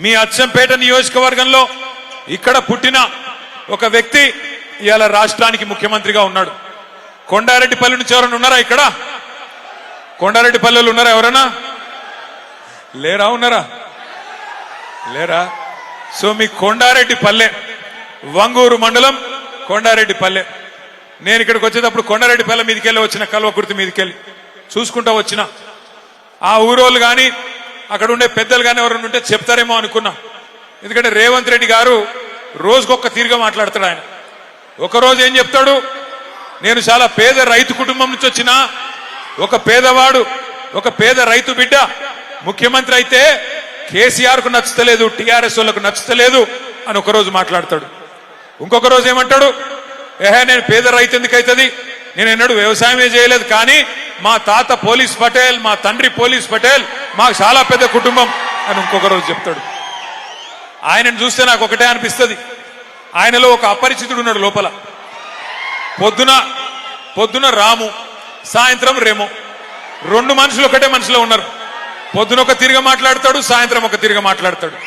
మీ అచ్చంపేట నియోజకవర్గంలో ఇక్కడ పుట్టిన ఒక వ్యక్తి ఇవాళ రాష్ట్రానికి ముఖ్యమంత్రిగా ఉన్నాడు. కొండారెడ్డిపల్లి నుంచి ఎవరైనా ఉన్నారా? ఇక్కడ కొండారెడ్డిపల్లెలు ఉన్నారా? ఎవరైనా లేరా? ఉన్నారా? లేరా? సో మీ కొండారెడ్డిపల్లె, వంగూరు మండలం కొండారెడ్డిపల్లె. నేను ఇక్కడికి వచ్చేటప్పుడు కొండారెడ్డిపల్లె మీదకెళ్ళి వచ్చిన, కల్వకుర్తి మీదకెళ్ళి చూసుకుంటా వచ్చిన. ఆ ఊరోళ్ళు కానీ అక్కడ ఉండే పెద్దలు కానీ ఎవరైనా ఉంటే చెప్తారేమో అనుకున్నా. ఎందుకంటే రేవంత్ రెడ్డి గారు రోజుకొక తీరుగా మాట్లాడతాడు. ఆయన ఒకరోజు ఏం చెప్తాడు, నేను చాలా పేద రైతు కుటుంబం నుంచి వచ్చిన ఒక పేదవాడు, ఒక పేద రైతు బిడ్డ ముఖ్యమంత్రి అయితే కేసీఆర్ కు నచ్చుతలేదు, టీఆర్ఎస్ వాళ్ళకు నచ్చుతలేదు అని ఒకరోజు మాట్లాడతాడు. ఇంకొక రోజు ఏమంటాడు, నేను పేద రైతు ఎందుకు అవుతుంది, నేను ఎన్నడూ వ్యవసాయమే చేయలేదు, కానీ మా తాత పోలీస్ పటేల్, మా తండ్రి పోలీస్ పటేల్, మాకు చాలా పెద్ద కుటుంబం అని ఇంకొక రోజు చెప్తాడు. ఆయనను చూస్తే నాకు ఒకటే అనిపిస్తుంది, ఆయనలో ఒక అపరిచితుడు ఉన్నాడు లోపల. పొద్దున రాము, సాయంత్రం రేము, రెండు మనుషులు ఒకటే మనిషిలో ఉన్నారు. పొద్దున ఒక తిరిగి మాట్లాడతాడు, సాయంత్రం ఒక తిరిగి మాట్లాడతాడు.